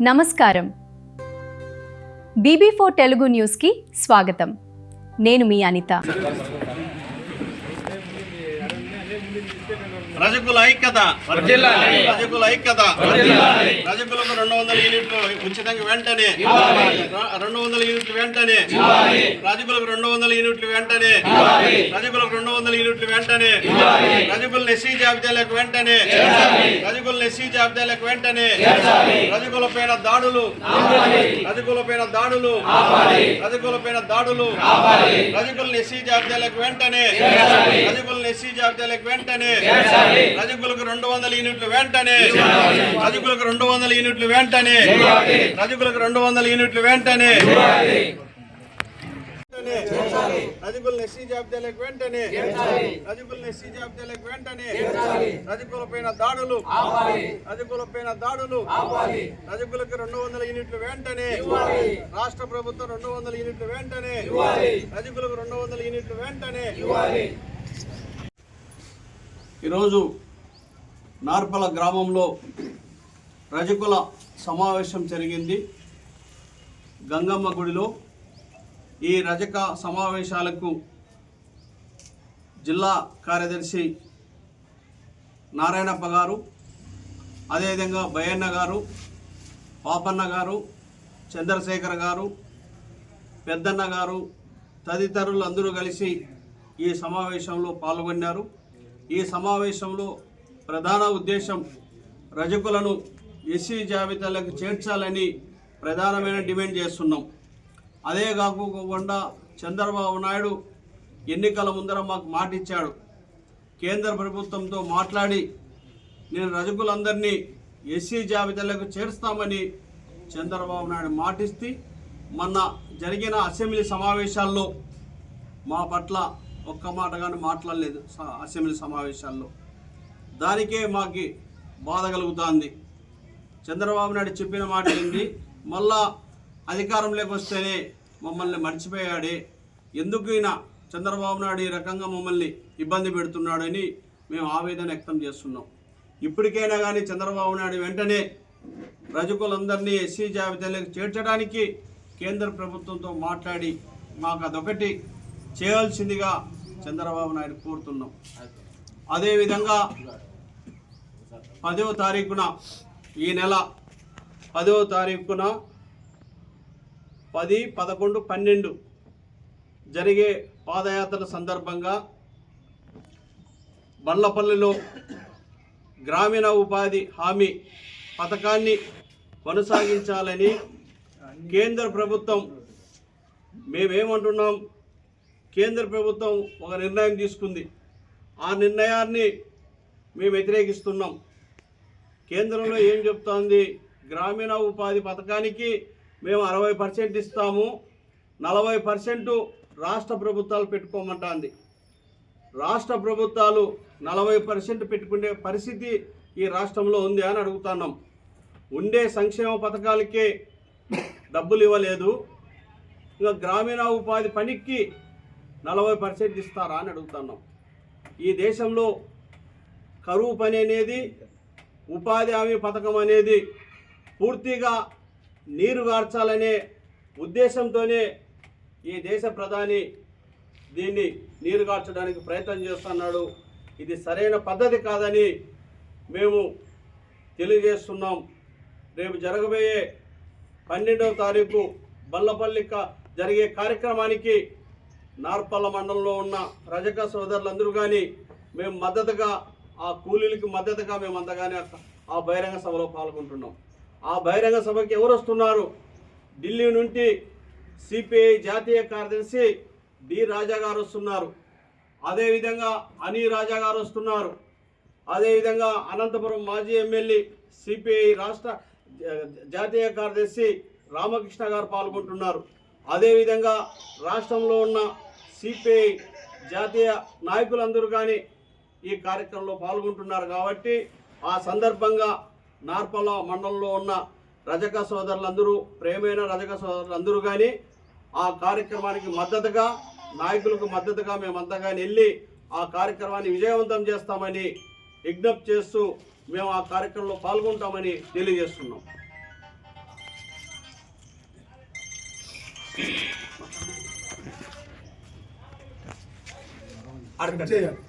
నమస్కారం. BB4 తెలుగు న్యూస్కి స్వాగతం. నేను మీ అనిత. రజకుల ఐక్యత, రజకుల ఐక్యత, రజకులకు 200 యూనిట్లు ఉచితంగా వెంటనే, 200 యూనిట్లు వెంటనే, రజకులకు 200 యూనిట్లు వెంటనే, రజకులకు 200 యూనిట్లు వెంటనే, రజకులను ఎస్సీ జాబితాలకు వెంటనే, రజకులను ఎస్సీ జాబితాలకు వెంటనే, రజకుల పైన దాడులు, రజకుల పైన దాడులు, రజకుల పైన దాడులు, రజకులను ఎస్సీ జాబితాలకు వెంటనే, రజకులను ఎస్సీ జాబితాలకు వెంటనే, రజకులకు 200 యూనిట్లు వెంటనే, రజకులకు 200 యూనిట్లు వెంటనే, రజకులకు 200 యూనిట్లు వెంటనే, రజకులను ఎస్సీ జాబితాలకు వెంటనే, రజకులను ఎస్సీ జాబితాలకు వెంటనే, రజకులపైన దాడులు, రజకులపైన దాడులు, రజకులకు 200 యూనిట్లు వెంటనే, రాష్ట్ర ప్రభుత్వం 200 యూనిట్లు వెంటనే, రజకులకు 200 యూనిట్లు వెంటనే. ఈరోజు నార్పల గ్రామంలో రజకుల సమావేశం జరిగింది. గంగమ్మ గుడిలో ఈ రజక సమావేశాలకు జిల్లా కార్యదర్శి నారాయణప్ప గారు, అదేవిధంగా బయ్యన్న గారు, పాపన్న గారు, చంద్రశేఖర్ గారు, పెద్దన్న గారు తదితరులు అందరూ కలిసి ఈ సమావేశంలో పాల్గొన్నారు. ఈ సమావేశంలో ప్రధాన ఉద్దేశం రజకులను ఎస్సీ జాబితాలకు చేర్చాలని ప్రధానమైన డిమాండ్ చేస్తున్నాం. అదే కాకుండా చంద్రబాబు నాయుడు ఎన్నికల ముందర మాకు మాట ఇచ్చాడు. కేంద్ర ప్రభుత్వంతో మాట్లాడి నేను రజకులందరినీ ఎస్సీ జాబితాలకు చేర్స్తామని చంద్రబాబు నాయుడు మాటిస్తే మొన్న జరిగిన అసెంబ్లీ సమావేశాల్లో మా పట్ల ఒక్క మాట కానీ మాట్లాడలేదు. అసెంబ్లీ సమావేశాల్లో దానికే మాకు బాధ కలుగుతుంది. చంద్రబాబు నాయుడు చెప్పిన మాట ఏంది, మళ్ళా అధికారంలోకి వస్తేనే మమ్మల్ని మర్చిపోయాడే, ఎందుకు ఈయన చంద్రబాబు నాయుడు ఈ రకంగా మమ్మల్ని ఇబ్బంది పెడుతున్నాడని మేము ఆవేదన వ్యక్తం చేస్తున్నాం. ఇప్పటికైనా కానీ చంద్రబాబు నాయుడు వెంటనే రజకులందరినీ ఎస్సీ జాబితాలకు చేర్చడానికి కేంద్ర ప్రభుత్వంతో మాట్లాడి మాకు అదొకటి చేయాల్సిందిగా చంద్రబాబు నాయుడు కోరుతున్నాం. అదేవిధంగా 10వ తారీఖున ఈ నెల 10వ తారీఖున 10, 11, 12 జరిగే పాదయాత్రల సందర్భంగా బండ్లపల్లిలో గ్రామీణ ఉపాధి హామీ పథకాన్ని కొనసాగించాలని కేంద్ర ప్రభుత్వం, మేమేమంటున్నాం, కేంద్ర ప్రభుత్వం ఒక నిర్ణయం తీసుకుంది. ఆ నిర్ణయాన్ని మేము వ్యతిరేకిస్తున్నాం. కేంద్రంలో ఏం చెప్తోంది, గ్రామీణ ఉపాధి పథకానికి మేము 60% ఇస్తాము, 40% రాష్ట్ర ప్రభుత్వాలు పెట్టుకోమంటుంది. రాష్ట్ర ప్రభుత్వాలు 40% పెట్టుకునే పరిస్థితి ఈ రాష్ట్రంలో ఉంది అని అడుగుతున్నాం. ఉండే సంక్షేమ పథకాలకే డబ్బులు ఇవ్వలేదు, ఇంకా గ్రామీణ ఉపాధి పనికి 40% ఇస్తారా అని అడుగుతున్నాం. ఈ దేశంలో కరువు పని అనేది, ఉపాధి హామీ పథకం అనేది పూర్తిగా నీరుగార్చాలనే ఉద్దేశంతోనే ఈ దేశ ప్రధాని దీన్ని నీరుగార్చడానికి ప్రయత్నం చేస్తున్నాడు. ఇది సరైన పద్ధతి కాదని మేము తెలియజేస్తున్నాం. రేపు జరగబోయే 12వ తారీఖు బల్లపల్లి జరిగే కార్యక్రమానికి నార్పల్ల మండలంలో ఉన్న రజక సోదరులందరూ కానీ మేము మద్దతుగా, ఆ కూలీలకు మద్దతుగా మేము అంతగానే ఆ బహిరంగ సభలో పాల్గొంటున్నాం. ఆ బహిరంగ సభకి ఎవరు వస్తున్నారు? ఢిల్లీ నుండి సిపిఐ జాతీయ కార్యదర్శి డి రాజా గారు వస్తున్నారు, అదేవిధంగా అని రాజా గారు వస్తున్నారు, అదేవిధంగా అనంతపురం మాజీ ఎమ్మెల్యే సిపిఐ రాష్ట్ర జాతీయ కార్యదర్శి రామకృష్ణ గారు పాల్గొంటున్నారు. అదేవిధంగా రాష్ట్రంలో ఉన్న సిపిఐ జాతీయ నాయకులందరూ కానీ ఈ కార్యక్రమంలో పాల్గొంటున్నారు. కాబట్టి ఆ సందర్భంగా నార్పల మండలంలో ఉన్న రజక సోదరులందరూ, ప్రేమైన రజక సోదరులందరూ కానీ ఆ కార్యక్రమానికి మద్దతుగా, నాయకులకు మద్దతుగా మేమంతా కానీ వెళ్ళి ఆ కార్యక్రమాన్ని విజయవంతం చేస్తామని విజ్ఞప్తి చేస్తూ మేము ఆ కార్యక్రమంలో పాల్గొంటామని తెలియజేస్తున్నాం. చేయాలి.